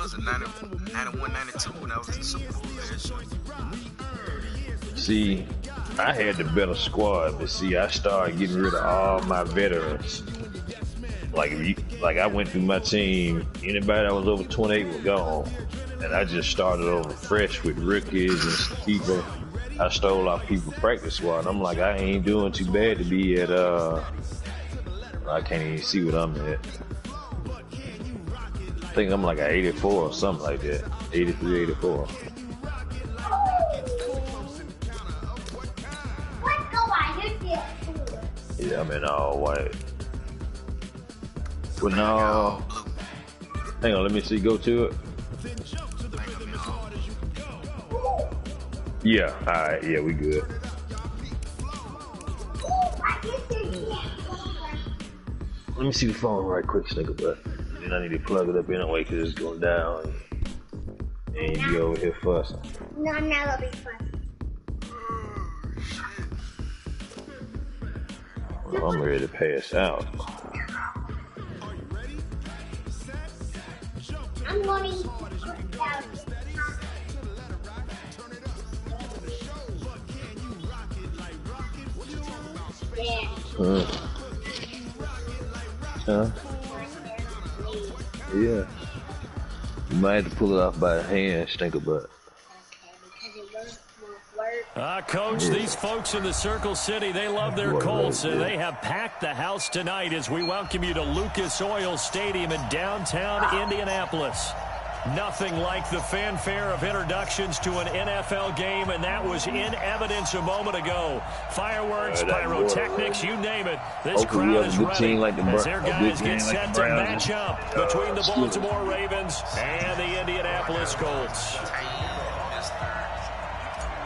was in 91, 92 when I was in the Super Bowl last year. See, I had the better squad, but see, I started getting rid of all my veterans. Like I went through my team, anybody that was over 28 was gone. And I just started over fresh with rookies and people. I stole off people's practice squad. I'm like, I ain't doing too bad to be at, I can't even see what I'm at. I think I'm like an 84 or something like that. 83, 84. Yeah, I'm in all white. But no. Hang on, let me see. Go to it. Yeah, alright. Yeah, we good. Let me see the phone right quick, Snicker Butt. Then I need to plug it up anyway because it's going down. And you over here fussing. No, I'm not going to be fussing. Well, I'm ready to pass out. I'm going to eat out. Yeah. Huh? Yeah. You might have to pull it off by the hand, Stinker Butt. Coach, these folks in the Circle City, they love their Colts, and they have packed the house tonight as we welcome you to Lucas Oil Stadium in downtown Indianapolis. Nothing like the fanfare of introductions to an NFL game, and that was in evidence a moment ago. Fireworks, pyrotechnics, you name it. This crowd is ready as their guys get set to match up between the Baltimore Ravens and the Indianapolis Colts.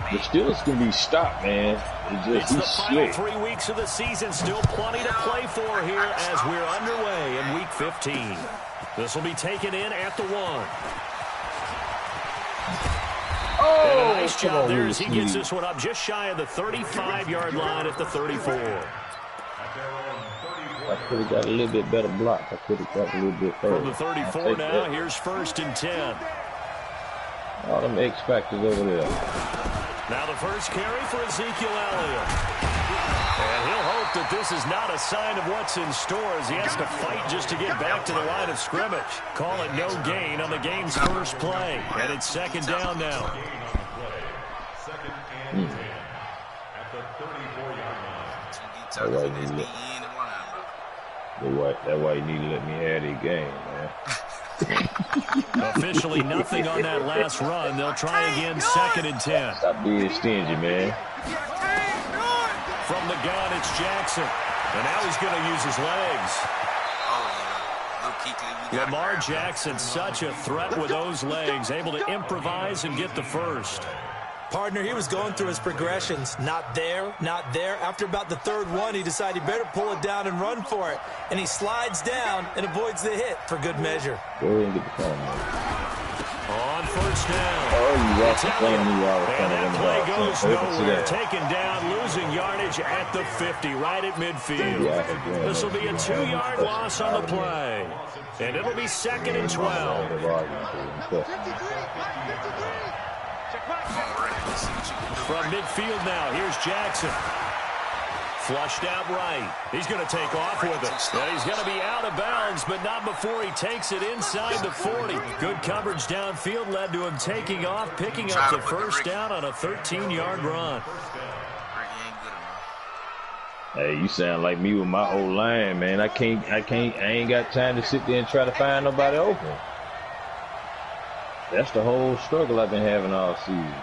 The Steelers can be stopped, man. It's the final 3 weeks of the season. Still plenty to play for here as we're underway in Week 15. This will be taken in at the 1. And a nice job there as he gets this one up just shy of the 35-yard line at the 34. I could have got a little bit better block. I could have got a little bit further. From the 34 now, here's 1st and 10. All them X factors over there. Now the first carry for Ezekiel Elliott. And he'll hope that this is not a sign of what's in store as he has to fight just to get back to the line of scrimmage. Call it no gain on the game's first play. And it's 2nd down now. That's why you need to let me have the game, man. Officially nothing on that last run. They'll try again 2nd and 10. Stop being stingy, man. From the gun, it's Jackson. And now he's going to use his legs. Lamar Jackson, such a threat with those legs, able to improvise and get the first. Partner, he was going through his progressions. Not there, not there. After about the 3rd one, he decided he better pull it down and run for it. And he slides down and avoids the hit for good measure. Go ahead and get the phone, man. On 1st down. Oh, you lost the play and that play goes nowhere. Taken down, losing yardage at the 50, right at midfield. This will be a 2-yard loss on the play. And it'll be 2nd and 12. From midfield now, here's Jackson. Flushed out right. He's going to take off with it. And he's going to be out of bounds, but not before he takes it inside the 40. Good coverage downfield led to him taking off, picking up the 1st down on a 13-yard run. Hey, you sound like me with my old line, man. I ain't got time to sit there and try to find nobody open. That's the whole struggle I've been having all season.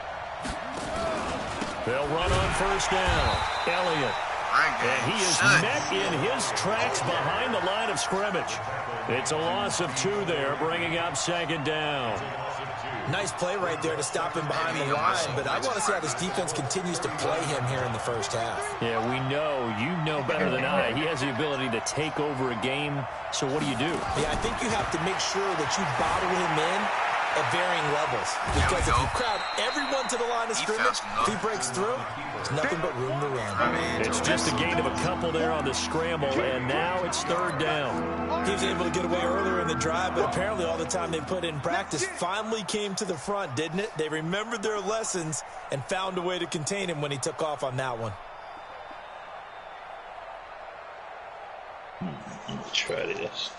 They'll run on 1st down. Elliott. And he is met in his tracks behind the line of scrimmage. It's a loss of 2 there, bringing up 2nd down. Nice play right there to stop him behind the line, but I want to see how this defense continues to play him here in the 1st half. Yeah, we know. You know better than I. He has the ability to take over a game, so what do you do? Yeah, I think you have to make sure that you bottle him in at varying levels. Because if you crowd everyone to the line of scrimmage, if he breaks through, there's nothing but room to run. It's just a gain of a couple there on the scramble, and now it's third down. He was able to get away earlier in the drive, but apparently all the time they put in practice finally came to the front, didn't it? They remembered their lessons and found a way to contain him when he took off on that one. Try this.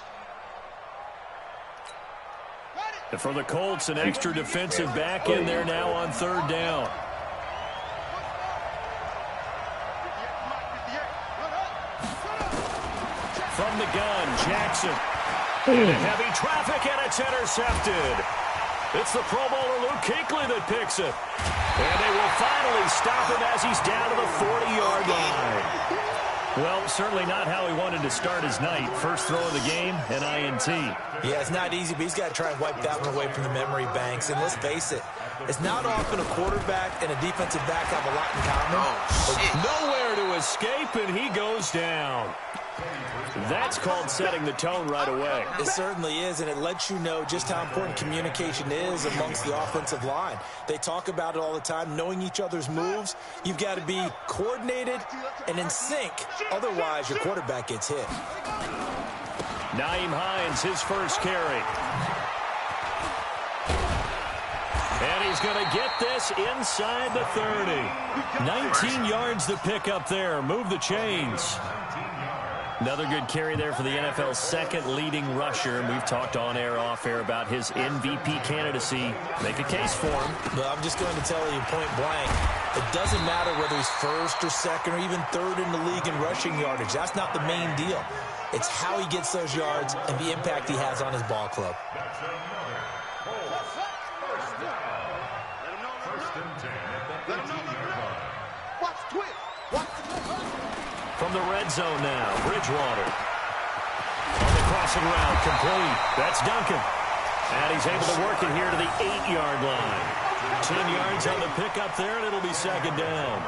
And for the Colts, an extra defensive back in there now on third down. From the gun, Jackson. Into heavy traffic, and it's intercepted. It's the Pro Bowler Luke Kuechly that picks it. And they will finally stop him as he's down to the 40-yard line. Well, certainly not how he wanted to start his night. First throw of the game, an INT. Yeah, it's not easy, but he's got to try and wipe that one away from the memory banks. And let's face it, it's not often a quarterback and a defensive back have a lot in common. Nowhere to escape, and he goes down. That's called setting the tone right away. It certainly is, and it lets you know just how important communication is amongst the offensive line. They talk about it all the time, knowing each other's moves. You've got to be coordinated and in sync. Otherwise, your quarterback gets hit. Nyheim Hines, his first carry. And he's going to get this inside the 30. 19 yards to pick up there. Move the chains. Another good carry there for the NFL's second leading rusher. And we've talked on air, off air about his MVP candidacy. Make a case for him. Well, I'm just going to tell you point blank, it doesn't matter whether he's first or second or even third in the league in rushing yardage. That's not the main deal. It's how he gets those yards and the impact he has on his ball club. From the red zone now, Bridgewater. On the crossing route, complete. That's Duncan. And he's able to work it here to the 8-yard line. 10 yards on the pickup there, and it'll be second down.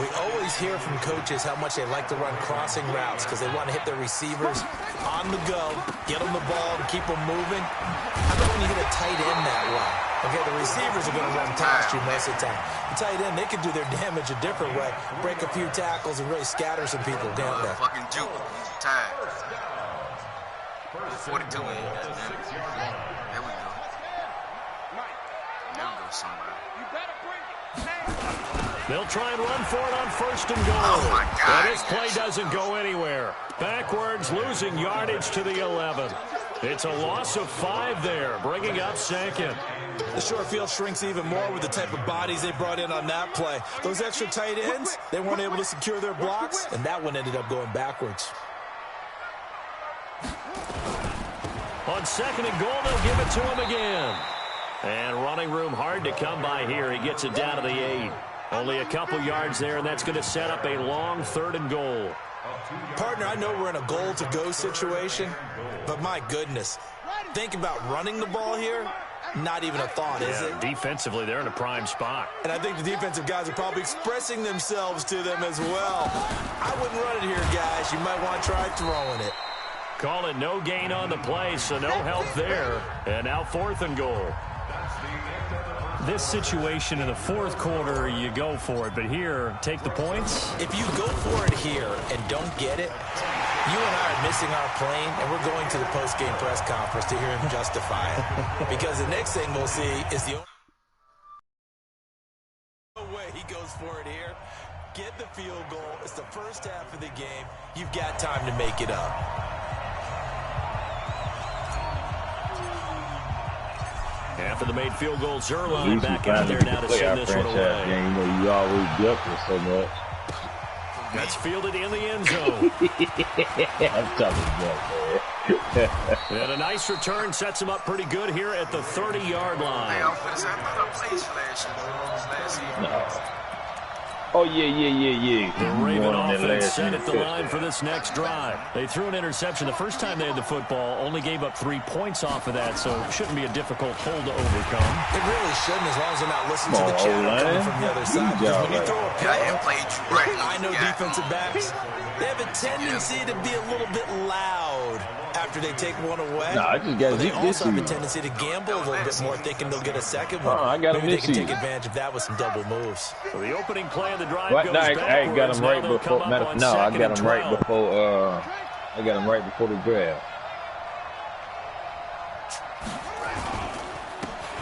We always hear from coaches how much they like to run crossing routes because they want to hit their receivers on the go, get them the ball, and keep them moving. How about when you get a tight end that way? Okay, the receivers are going to run past you most of the time. The tight end, they can do their damage a different way, break a few tackles and really scatter some people down there. Fucking juke. Tired. 42 in. There we go. There we go, somebody. They'll try and run for it on first and goal. Oh, my God. And this play doesn't go anywhere. Backwards, losing yardage to the 11. It's a loss of 5 there, bringing up second. The short field shrinks even more with the type of bodies they brought in on that play. Those extra tight ends, they weren't able to secure their blocks, and that one ended up going backwards. On second and goal, they'll give it to him again. And running room hard to come by here. He gets it down to the 8. Only a couple yards there, and that's going to set up a long third and goal. Partner, I know we're in a goal-to-go situation, but my goodness, think about running the ball here. Not even a thought, is it? Defensively, they're in a prime spot. And I think the defensive guys are probably expressing themselves to them as well. I wouldn't run it here, guys. You might want to try throwing it. Call it no gain on the play, so no help there. And now fourth and goal. This situation in the fourth quarter, you go for it. But here, take the points. If you go for it here and don't get it, you and I are missing our plane, and we're going to the post-game press conference to hear him justify it. Because the next thing we'll see is the only way he goes for it here. Get the field goal. It's the first half of the game. You've got time to make it up. After the made field goal, Zerline back out there now to send this one away. Game, you know, you always duck it so much. That's fielded in the end zone. I'm talking about that. And a nice return sets him up pretty good here at the 30-yard line. Hey, I thought I played last year. No. Oh, yeah. The Raven offense set at the line for this next drive. They threw an interception the first time they had the football, only gave up 3 points off of that, so it shouldn't be a difficult hole to overcome. It really shouldn't, as long as they're not listening to the chatter coming from the other side. Because when you throw a pick, I know defensive backs, they have a tendency to be a little bit loud after after they take one away. Nah, I just got They Zeke also have a this tendency to gamble a little bit more, thinking they'll get a second one. I got him Maybe they this can take season. advantage of that with some double moves. So the opening play of the drive What? goes No, I backwards. got him Now right they'll before. come up on No, I second got and him right 12. before. I got him right before the draft.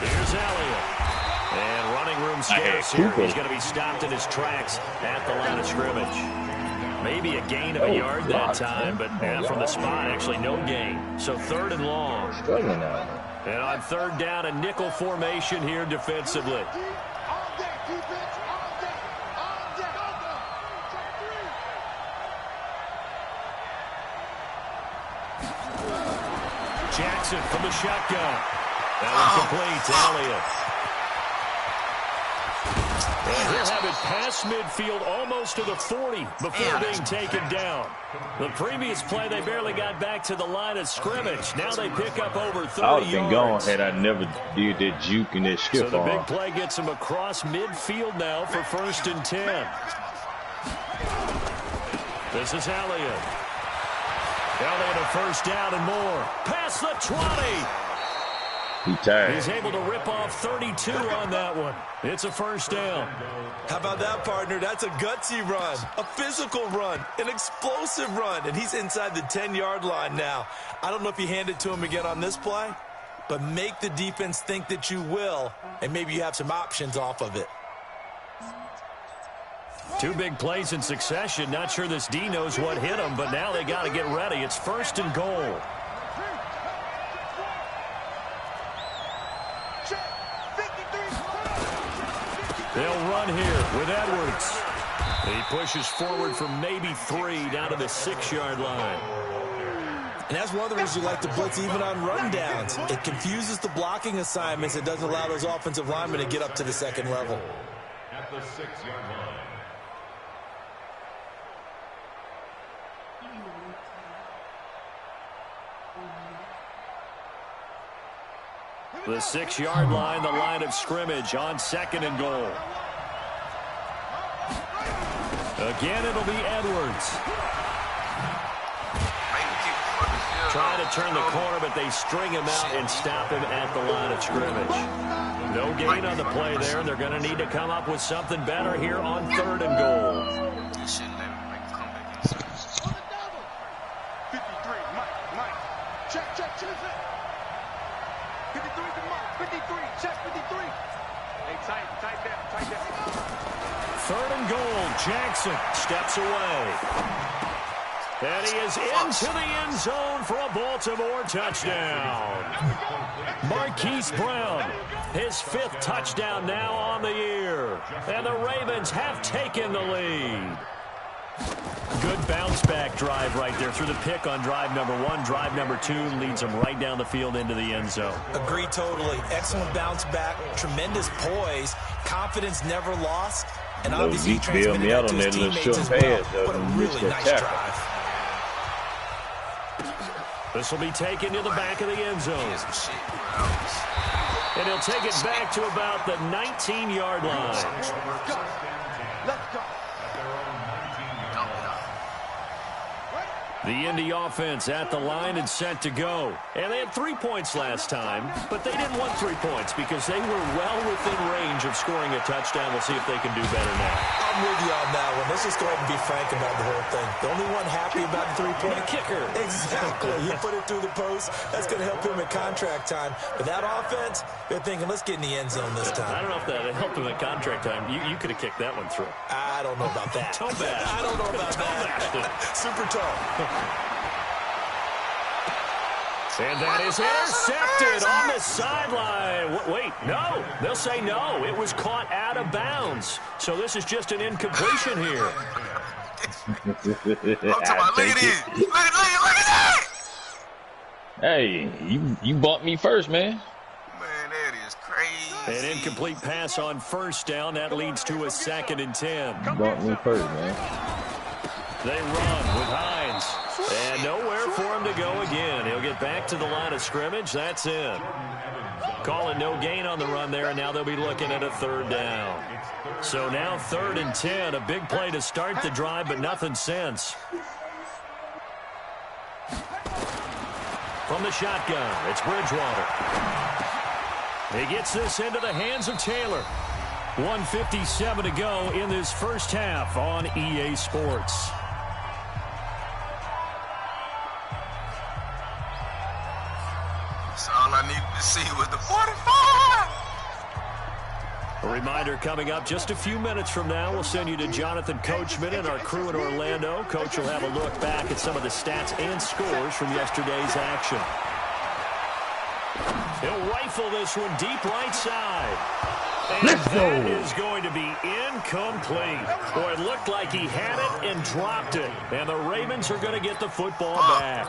Here's Elliott. And running room scarce here. He's going to be stopped in his tracks at the line of scrimmage. Maybe a gain of a yard that time, but from the spot, actually no gain. So 3rd and long. Struggling now. And on 3rd down, a nickel formation here defensively. Jackson from the shotgun. That was complete to Elliott. And he'll have it past midfield almost to the 40 before being taken down. The previous play, they barely got back to the line of scrimmage. Now they pick up over 30 I would have been gone yards. had I never did that juke and that skip So the on. big play gets him across midfield now for 1st and 10. This is Elliott. Elliott a 1st down and more. Past the 20. He tired. He's able to rip off 32 on that one. It's a 1st down. How about that, partner? That's a gutsy run, a physical run, an explosive run, and he's inside the 10-yard line now. I don't know if you hand it to him again on this play, but make the defense think that you will, and maybe you have some options off of it. 2 big plays in succession. Not sure this D knows what hit him, but now they got to get ready. It's 1st and goal. They'll run here with Edwards. He pushes forward from maybe 3 down to the 6-yard line. And that's one of the reasons you like to blitz even on rundowns. It confuses the blocking assignments. It doesn't allow those offensive linemen to get up to the 2nd level. At the 6-yard line. The 6-yard line, the line of scrimmage on 2nd and goal. Again, it'll be Edwards. Trying to turn the corner, but they string him out and stop him at the line of scrimmage. No gain on the play there, and they're going to need to come up with something better here on 3rd and goal. They shouldn't let him make a comeback inside. 53, Mike. Check. 53 to Mike. 53, check 53. Hey, tight down. 3rd and goal. Jackson steps away. And he is into the end zone for a Baltimore touchdown. Marquise Brown, his 5th touchdown now on the year. And the Ravens have taken the lead. Good bounce-back drive right there through the pick on drive number 1. Drive number 2 leads them right down the field into the end zone. Agree totally. Excellent bounce back, tremendous poise, confidence never lost, and obviously he transmitted that to his teammates as well. What a really nice drive. This will be taken to the back of the end zone. And he'll take it back to about the 19-yard line. Let's go. The Indy offense at the line and set to go. And they had 3 points last time, but they didn't want 3 points because they were well within range of scoring a touchdown. We'll see if they can do better now. I'm with you on that one. Let's just go ahead and be frank about the whole thing. The only one happy about the 3-point kicker. Exactly. You put it through the post. That's going to help him at contract time. But that offense, they're thinking, let's get in the end zone this time. I don't know if that helped him at contract time. You could have kicked that one through. I don't know about that. I don't know about that. Super tall. And that is intercepted on the sideline. Wait, no. They'll say no. It was caught out of bounds. So this is just an incompletion here. I'm talking about, look at this. Look at that. Hey, you bumped me first, man. Man, that is crazy. An incomplete pass on 1st down. That leads to a 2nd and 10. You bumped me first, man. They run with Hines. And nowhere for him to go again. He'll get back to the line of scrimmage. That's it. Calling no gain on the run there, and now they'll be looking at a 3rd down. So now 3rd and 10. A big play to start the drive, but nothing since. From the shotgun, it's Bridgewater. He gets this into the hands of Taylor. 1:57 to go in this first half on EA Sports. That's all I needed to see was the 45. A reminder coming up just a few minutes from now. We'll send you to Jonathan Coachman and our crew in Orlando. Coach will have a look back at some of the stats and scores from yesterday's action. He'll rifle this one deep right side. And that is going to be incomplete. Boy, it looked like he had it and dropped it. And the Ravens are going to get the football back.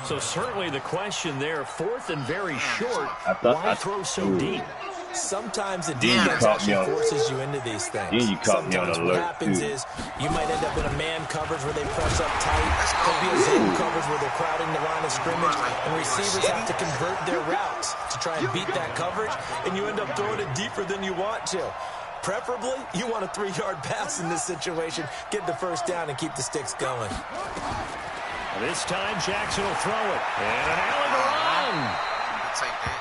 So certainly the question there, 4th and very short, why throw so deep? Sometimes the defense actually forces you into these things. Sometimes what happens is you might end up in a man coverage where they press up tight. There'll be a zone coverage where they're crowding the line of scrimmage, and receivers have to convert their routes to try and beat that coverage, and you end up throwing it deeper than you want to. Preferably, you want a 3-yard pass in this situation. Get the first down and keep the sticks going. This time, Jackson will throw it. And an alley run. I'll take that.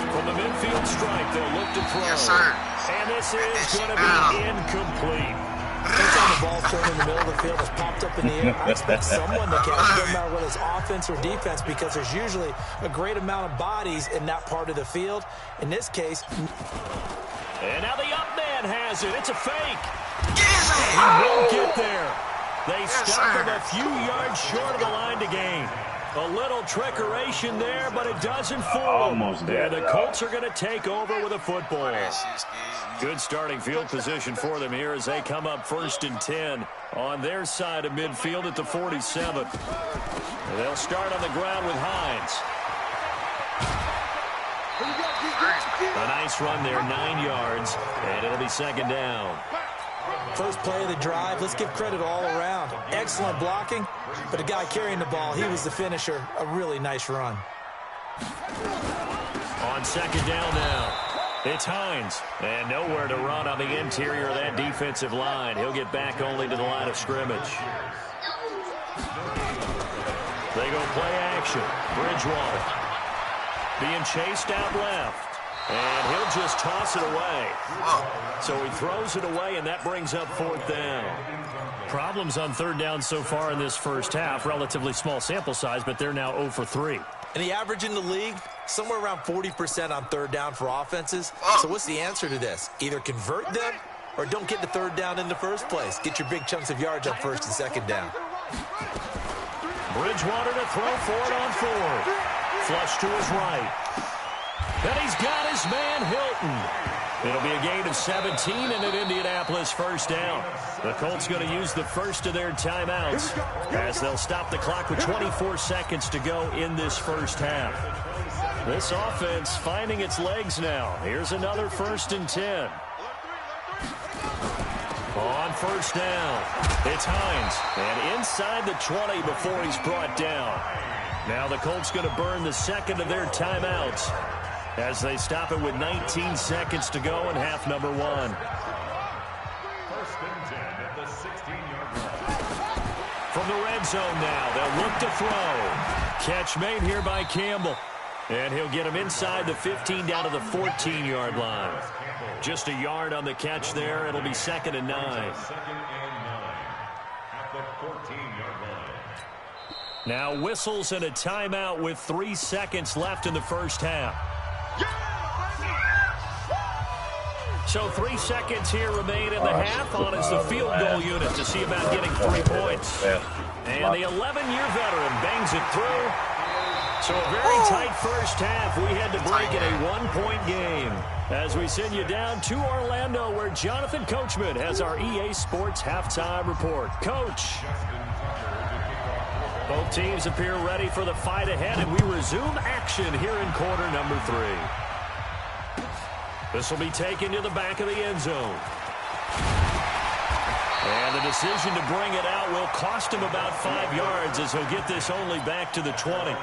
From the midfield stripe, they'll look to throw. Yes, sir. And this is going to be incomplete. Anytime the ball's thrown in the middle of the field, it's popped up in the air, I expect someone to catch it, no matter whether it's offense or defense, because there's usually a great amount of bodies in that part of the field. In this case... And now the up man has it. It's a fake. He won't get there. They stop him a few yards short of the line to gain. A little trickeration there, but it doesn't fool. Almost there. And the Colts are going to take over with a football. Good starting field position for them here as they come up 1st and 10 on their side of midfield at the 47. They'll start on the ground with Hines. A nice run there, 9 yards, and it'll be 2nd down. First play of the drive, let's give credit all around. Excellent blocking, but the guy carrying the ball, he was the finisher. A really nice run. On 2nd down now, it's Hines. And nowhere to run on the interior of that defensive line. He'll get back only to the line of scrimmage. They go play action. Bridgewater being chased out left. And he'll just toss it away. So he throws it away, and that brings up 4th down. Problems on 3rd down so far in this first half. Relatively small sample size, but they're now 0 for 3. And the average in the league, somewhere around 40% on 3rd down for offenses. So what's the answer to this? Either convert them or don't get the 3rd down in the first place. Get your big chunks of yards on 1st and 2nd down. Bridgewater to throw for it on 4th. Flush to his right. And he's got his man Hilton. It'll be a gain of 17 and an Indianapolis 1st down. The Colts going to use the first of their timeouts as they'll stop the clock with 24 seconds to go in this first half. This offense finding its legs now. Here's another 1st and 10. On 1st down, it's Hines. And inside the 20 before he's brought down. Now the Colts going to burn the 2nd of their timeouts as they stop it with 19 seconds to go in half number 1. 1st and 10 at the 16-yard line. From the red zone now, they'll look to throw. Catch made here by Campbell. And he'll get him inside the 15 down to the 14-yard line. Just a yard on the catch there. It'll be 2nd and 9. 2nd and 9 at the 14-yard line. Now whistles and a timeout with 3 seconds left in the first half. So 3 seconds here remain in the half on as the field goal unit to see about getting 3 points. And the 11-year veteran bangs it through. So a very tight first half. We had to break in a 1-point game as we send you down to Orlando where Jonathan Coachman has our EA Sports halftime report. Coach. Both teams appear ready for the fight ahead, and we resume action here in quarter number 3. This will be taken to the back of the end zone. And the decision to bring it out will cost him about 5 yards as he'll get this only back to the 20.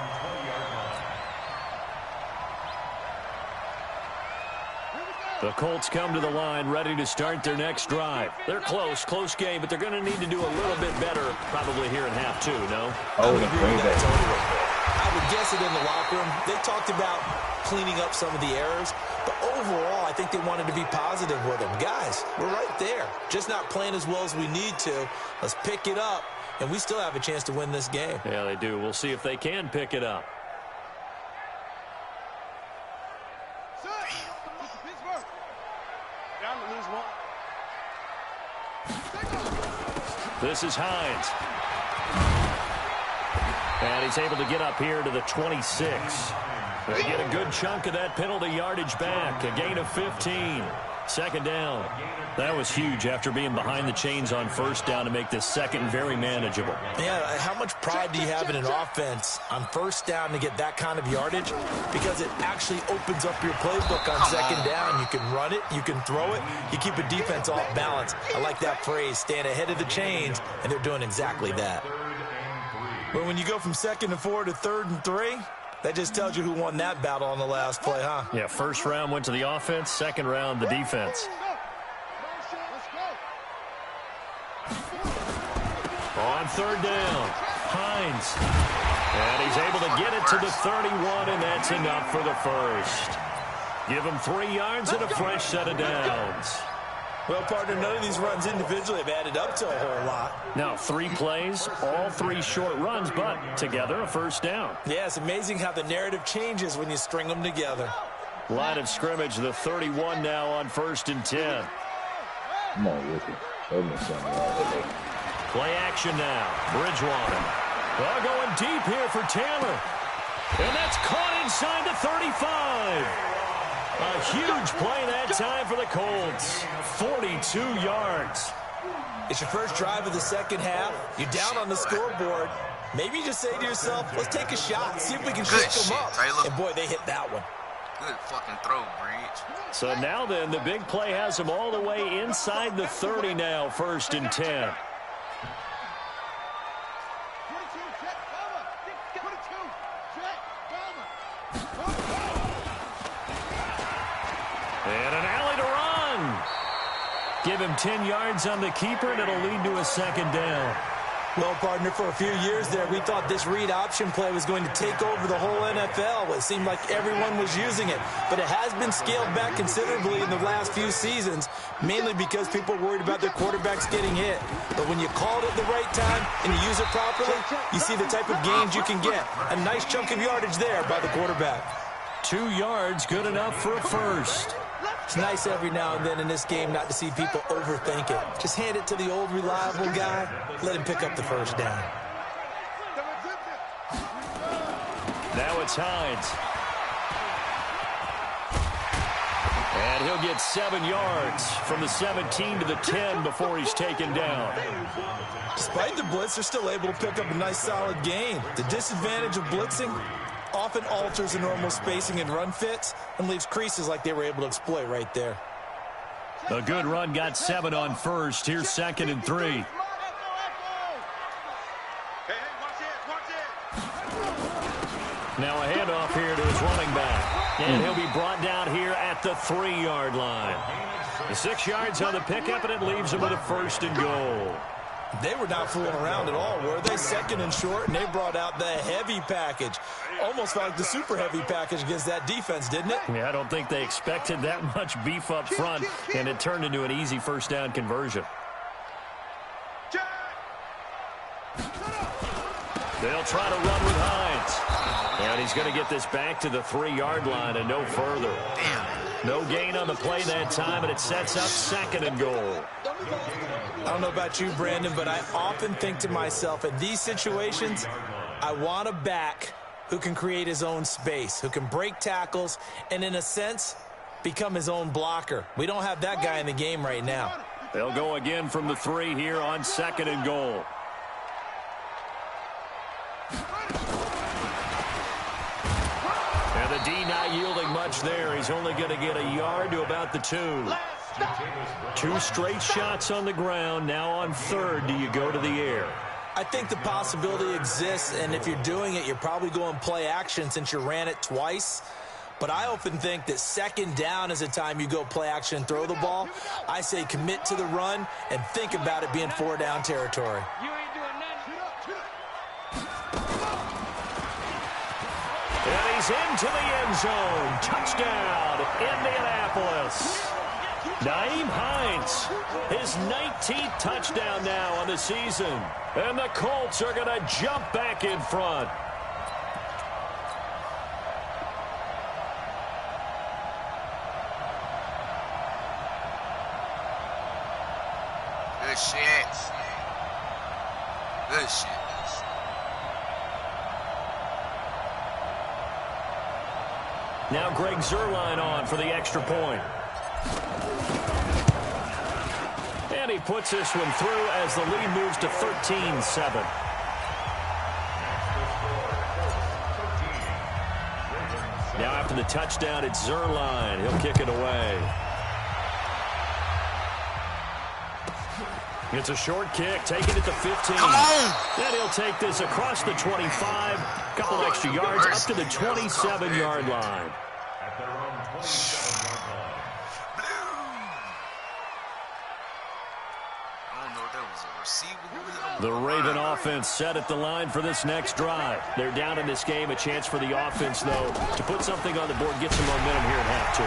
The Colts come to the line ready to start their next drive. They're close game, but they're going to need to do a little bit better probably here in half two, no? I would agree with that totally. I would guess it in the locker room. They talked about cleaning up some of the errors, but overall I think they wanted to be positive with them. Guys, we're right there. Just not playing as well as we need to. Let's pick it up, and we still have a chance to win this game. Yeah, they do. We'll see if they can pick it up. This is Hines. And he's able to get up here to the 26. They get a good chunk of that penalty yardage back. A gain of 15. Second down. That was huge after being behind the chains on first down to make this second very manageable. Yeah, how much pride do you have in an offense on first down to get that kind of yardage? Because it actually opens up your playbook on second down. You can run it, you can throw it, you keep a defense off balance. I like that phrase, staying ahead of the chains, and they're doing exactly that. But when you go from 2nd and 4 to 3rd and 3, that just tells you who won that battle on the last play, huh? Yeah, first round went to the offense, second round the defense. On third down, Hines. And he's able to get it to the 31, and that's enough for the first. Give him 3 yards and a fresh set of downs. Well, partner, none of these runs individually have added up to a whole lot. Now, 3 plays, all 3 short runs, but together a first down. Yeah, it's amazing how the narrative changes when you string them together. Line of scrimmage, the 31 now on 1st and 10. Come on, Ricky. Show me something right. Play action now. Bridgewater. Well, going deep here for Taylor. And that's caught inside the 35. A huge play that time for the Colts. 42 yards. It's your first drive of the second half. You're down on the scoreboard. Maybe you just say to yourself, let's take a shot, see if we can shake them up. Taylor. And, boy, they hit that one. Good fucking throw, Breach. So now then, the big play has them all the way inside the 30 now, 1st and 10. And an alley to run. Give him 10 yards on the keeper, and it'll lead to a second down. Well, partner, for a few years there, we thought this read option play was going to take over the whole NFL. It seemed like everyone was using it, but it has been scaled back considerably in the last few seasons, mainly because people are worried about their quarterbacks getting hit. But when you call it at the right time and you use it properly, you see the type of gains you can get. A nice chunk of yardage there by the quarterback. 2 yards, good enough for a first. It's nice every now and then in this game not to see people overthink it. Just hand it to the old reliable guy. Let him pick up the first down. Now it's Hines. And he'll get 7 yards from the 17 to the 10 before he's taken down. Despite the blitz, they're still able to pick up a nice solid gain. The disadvantage of blitzing often alters the normal spacing and run fits and leaves creases like they were able to exploit right there. A good run got 7 on first. Here's 2nd and 3. Now a handoff here to his running back. And he'll be brought down here at the 3-yard line. The 6 yards on the pickup, and it leaves him with a 1st and goal. They were not fooling around at all, were they? 2nd and short, and they brought out the heavy package. Almost felt like the super heavy package against that defense, didn't it? Yeah, I don't think they expected that much beef up front, and it turned into an easy first down conversion. They'll try to run with Hines. And he's going to get this back to the 3-yard line and no further. No gain on the play that time, and it sets up 2nd and goal. I don't know about you, Brandon, but I often think to myself, in these situations, I want a back who can create his own space, who can break tackles, and in a sense, become his own blocker. We don't have that guy in the game right now. They'll go again from the 3 here on 2nd and goal. And the D not yielding much there. He's only going to get a yard to about the 2. 2 straight shots on the ground. Now on 3rd, do you go to the air? I think the possibility exists, and if you're doing it, you're probably going play action since you ran it twice. But I often think that second down is the time you go play action and throw the ball. I say commit to the run and think about it being 4-down territory. You ain't doing nothing. And he's into the end zone. Touchdown, Indianapolis. Nyheim Hines, his 19th touchdown now on the season. And the Colts are going to jump back in front. Good shit. Good shit. Now Greg Zuerlein on for the extra point. And he puts this one through as the lead moves to 13-7. Now after the touchdown, it's Zuerlein. He'll kick it away. It's a short kick, taking it to 15. Come on! Then he'll take this across the 25. Couple extra yards up to the 27-yard line. At their own 27-yard line. I don't know if that was a receiver. The Raven offense set at the line for this next drive. They're down in this game. A chance for the offense, though, to put something on the board, get some momentum here at half two.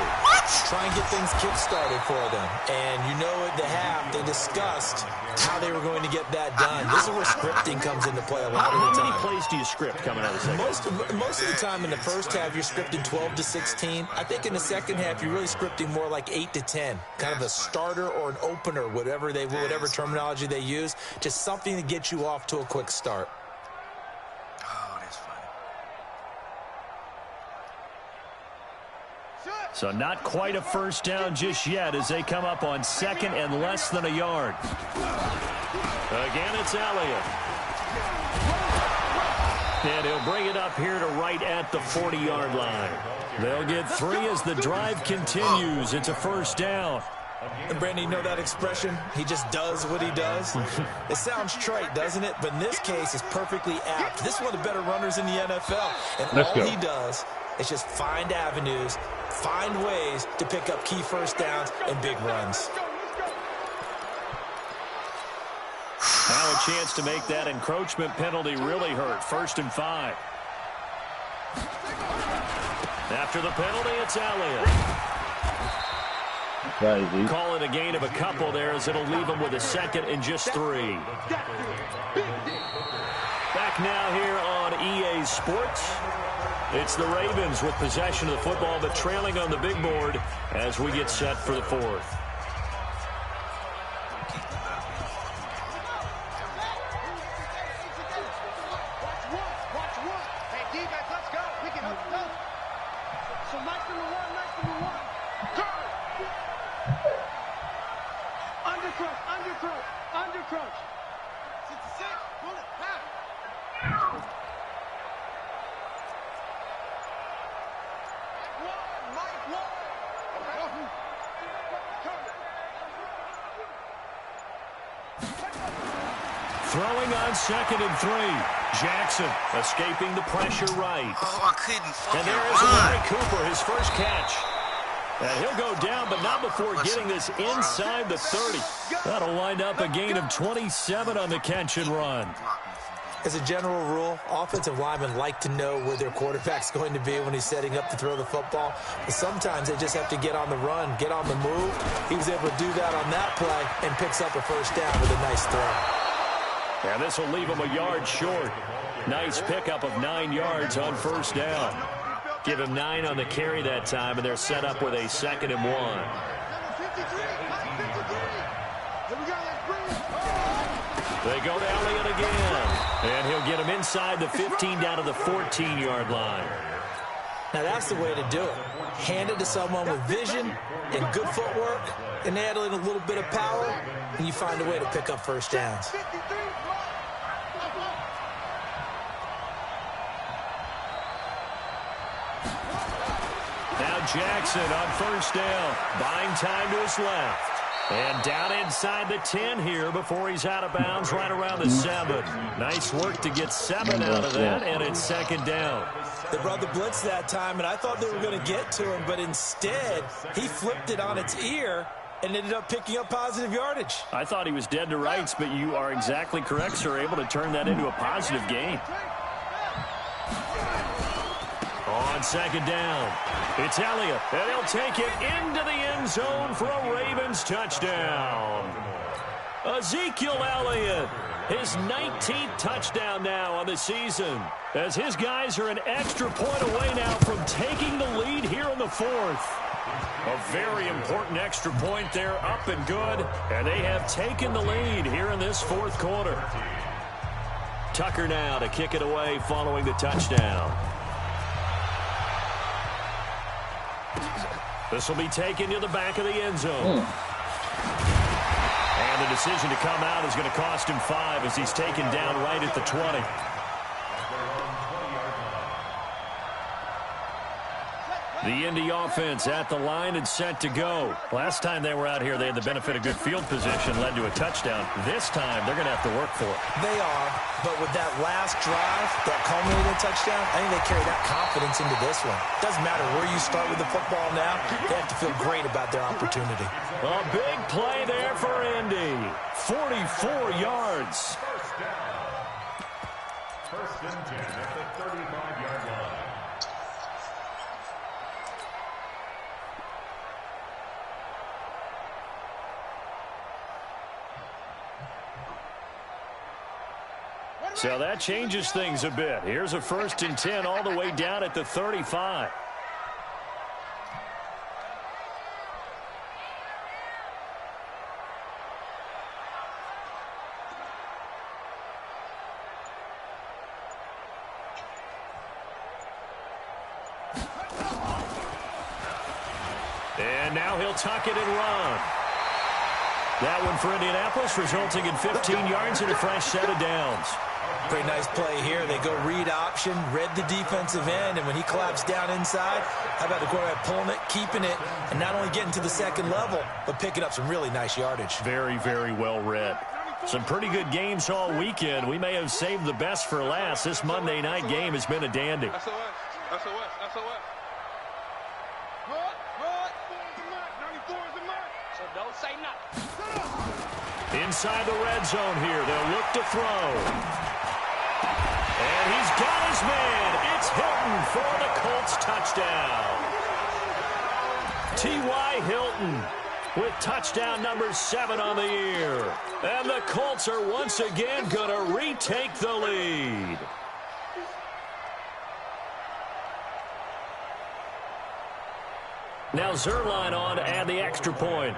Try and get things kick-started for them. And you know at the half, they discussed how they were going to get that done. This is where scripting comes into play a lot of the time. How many plays do you script coming out of the second? Most of the time in the first half, you're scripting 12 to 16. I think in the second half, you're really scripting more like 8 to 10. Kind of a starter or an opener, whatever terminology they use. Just something to get you off to a quick start. Oh, that's funny. So not quite a first down just yet as they come up on second and less than a yard. Again, it's Elliott. And he'll bring it up here to right at the 40-yard line. They'll get 3 as the drive continues. It's a first down. And Brandon, you know that expression? He just does what he does. It sounds trite, doesn't it? But in this case, it's perfectly apt. This is one of the better runners in the NFL. And all he does is just find avenues, find ways to pick up key first downs and big runs. Now a chance to make that encroachment penalty really hurt. 1st and 5. After the penalty, it's Elliott. Call it a gain of a couple there as it'll leave him with a second and just 3. Back now here on EA Sports. It's the Ravens with possession of the football, but trailing on the big board as we get set for the 4th. Throwing on 2nd and 3. Jackson escaping the pressure right. Oh, I couldn't fucking And there is Amari Cooper, his first catch. And he'll go down, but not before getting this inside the 30. That'll wind up a gain of 27 on the catch and run. As a general rule, offensive linemen like to know where their quarterback's going to be when he's setting up to throw the football. But sometimes they just have to get on the run, get on the move. He was able to do that on that play and picks up a first down with a nice throw. And this will leave him a yard short. Nice pickup of 9 yards on first down. Give him 9 on the carry that time, and they're set up with a 2nd and 1. They go to Elliott again. And he'll get him inside the 15 down to the 14-yard line. Now that's the way to do it. Hand it to someone with vision and good footwork and add in a little bit of power, and you find a way to pick up first downs. Now Jackson on first down, buying time to his left. And down inside the 10 here before he's out of bounds right around the 7. Nice work to get 7 out of that, and it's 2nd down. They brought the blitz that time, and I thought they were going to get to him, but instead, he flipped it on its ear and ended up picking up positive yardage. I thought he was dead to rights, but you are exactly correct, sir. Able to turn that into a positive gain. On second down, it's Elliott, and he'll take it into the end zone for a Ravens touchdown. Ezekiel Elliott, his 19th touchdown now on the season, as his guys are an extra point away now from taking the lead here in the fourth. A very important extra point there, up and good, and they have taken the lead here in this fourth quarter. Tucker now to kick it away following the touchdown. This will be taken to the back of the end zone. And the decision to come out is going to cost him 5 as he's taken down right at the 20. The Indy offense at the line and set to go. Last time they were out here, they had the benefit of good field position, led to a touchdown. This time, they're going to have to work for it. They are, but with that last drive, that culminating touchdown, I think they carry that confidence into this one. Doesn't matter where you start with the football now, they have to feel great about their opportunity. A big play there for Indy. 44 yards. First and 10 at the 35-yard line. So that changes things a bit. Here's a first and 10 all the way down at the 35. And now he'll tuck it and run. That one for Indianapolis, resulting in 15 yards and a fresh set of downs. Pretty nice play here. They go read option, read the defensive end, and when he collapsed down inside, how about the quarterback pulling it, keeping it, and not only getting to the second level, but picking up some really nice yardage. Very, very well read. Some pretty good games all weekend. We may have saved the best for last. This Monday night game has been a dandy. SOS. So don't say nothing. Inside the red zone here. They'll look to throw. And he's got his man. It's Hilton for the Colts touchdown. T.Y. Hilton with touchdown number 7 on the year. And the Colts are once again going to retake the lead. Now Zerline on to add the extra point.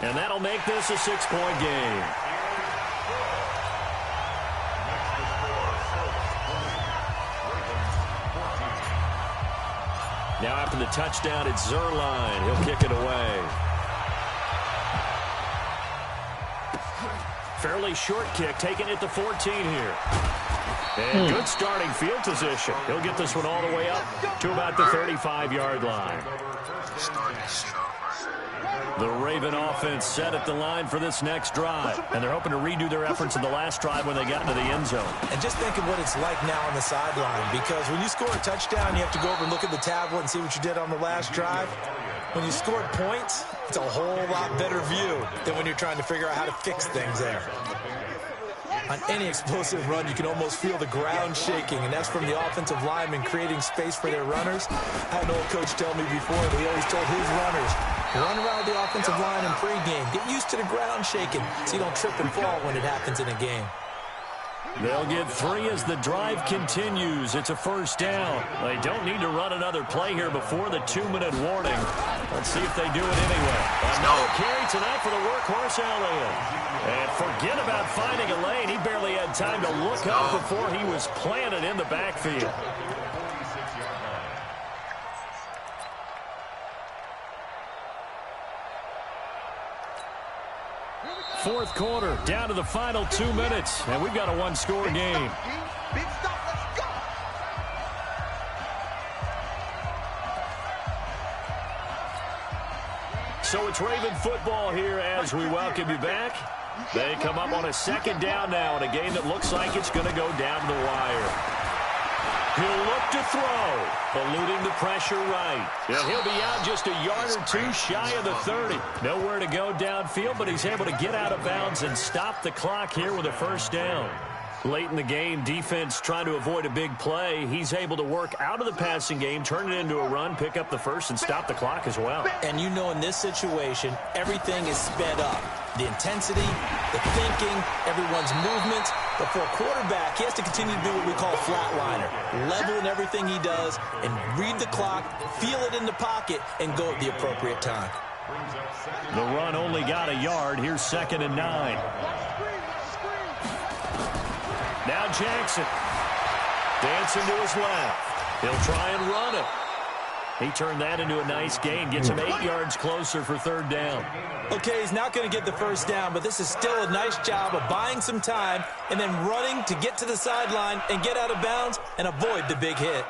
And that'll make this a 6-point game. Now after the touchdown, it's Zerline. He'll kick it away. Fairly short kick, taking it to 14 here. And good starting field position. He'll get this one all the way up to about the 35-yard line. The Raven offense set at the line for this next drive. And they're hoping to redo their efforts in the last drive when they got into the end zone. And just think of what it's like now on the sideline, because when you score a touchdown, you have to go over and look at the tablet and see what you did on the last drive. When you scored points, it's a whole lot better view than when you're trying to figure out how to fix things there. On any explosive run, you can almost feel the ground shaking, and that's from the offensive linemen creating space for their runners. I had an old coach tell me before that he always told his runners, run around the offensive line in pregame. Get used to the ground shaking so you don't trip and fall when it happens in a game. They'll get 3 as the drive continues. It's a first down. They don't need to run another play here before the 2-minute warning. Let's see if they do it anyway. Another carry tonight for the workhorse Elliott. And forget about finding a lane. He barely had time to look up before he was planted in the backfield. Fourth quarter, down to the final 2 minutes, and we've got a one-score game. Big stop, let's go. So it's Raven football here as we welcome you back. They come up on a second down now in a game that looks like it's going to go down the wire. He'll look to throw, eluding the pressure right. And he'll be out just a yard or two shy of the 30. Nowhere to go downfield, but he's able to get out of bounds and stop the clock here with a first down. Late in the game, defense trying to avoid a big play. He's able to work out of the passing game, turn it into a run, pick up the first, and stop the clock as well. And you know in this situation, everything is sped up. The intensity, the thinking, everyone's movements. But for a quarterback, he has to continue to do what we call flatliner. Level in everything he does and read the clock, feel it in the pocket, and go at the appropriate time. The run only got a yard. Here's 2nd and 9. Now Jackson, dancing to his left. He'll try and run it. He turned that into a nice gain, gets him 8 yards closer for 3rd down. Okay, he's not going to get the first down, but this is still a nice job of buying some time and then running to get to the sideline and get out of bounds and avoid the big hit.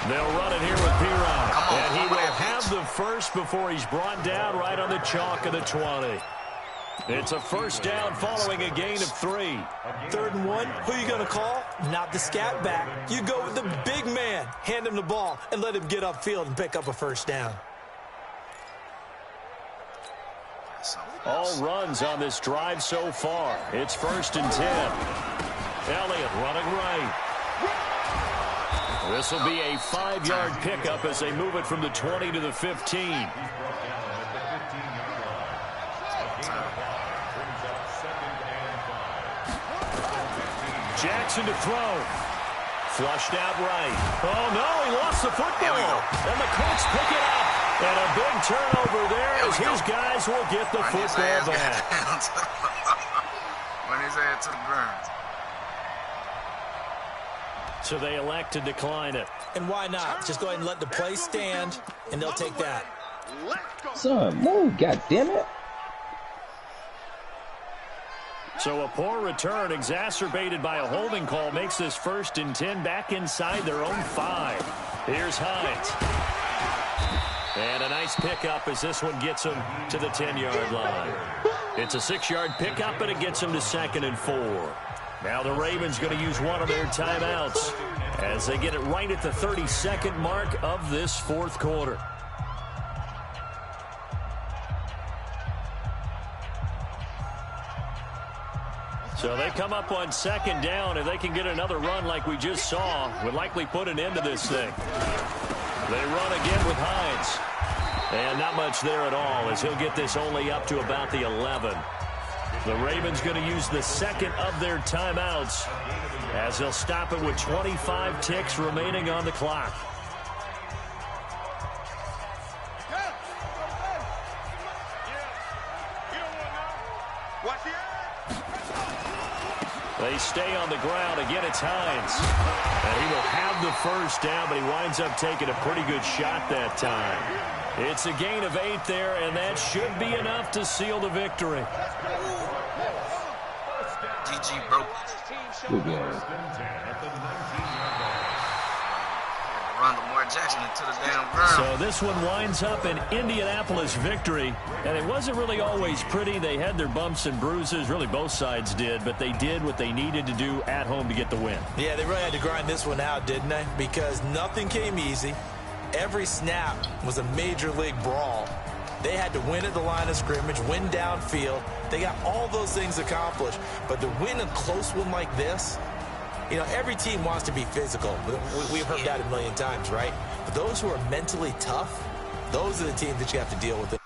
They'll run it here with P-Rock. And he will have the first before he's brought down right on the chalk of the 20. It's a first down following a gain of 3. 3rd and 1, who are you going to call? Not the scat back. You go with the big man. Hand him the ball and let him get upfield and pick up a first down. All runs on this drive so far. It's 1st and 10. Elliott running right. This will be a 5-yard pickup as they move it from the 20 to the 15. Jackson to throw. Flushed out right. Oh, no, he lost the football. And the Colts pick it up. And a big turnover there as his guys will get the football back. When his ass to the ground. So they elect to decline it. And why not? Just go ahead and let the play stand, and they'll take that. Son, move, goddammit. So a poor return exacerbated by a holding call makes this 1st and 10 back inside their own 5. Here's Hines. And a nice pickup as this one gets him to the 10-yard line. It's a 6-yard pickup, and it gets him to 2nd and 4. Now the Ravens going to use one of their timeouts as they get it right at the 32nd mark of this 4th quarter. So they come up on 2nd down. If they can get another run like we just saw, would likely put an end to this thing. They run again with Hines. And not much there at all as he'll get this only up to about the 11. The Ravens going to use the 2nd of their timeouts as they'll stop it with 25 ticks remaining on the clock. They stay on the ground. Again, it's Hines. And he will have the first down, but he winds up taking a pretty good shot that time. It's a gain of 8 there, and that should be enough to seal the victory. GG, bro. Good game. Run Lamar Jackson into the damn ground. So this one winds up an Indianapolis victory, and it wasn't really always pretty. They had their bumps and bruises, really both sides did, but they did what they needed to do at home to get the win. Yeah, they really had to grind this one out, didn't they? Because nothing came easy. Every snap was a major league brawl. They had to win at the line of scrimmage, win downfield. They got all those things accomplished. But to win a close one like this, you know, every team wants to be physical. We've heard that a million times, right? But those who are mentally tough, those are the teams that you have to deal with.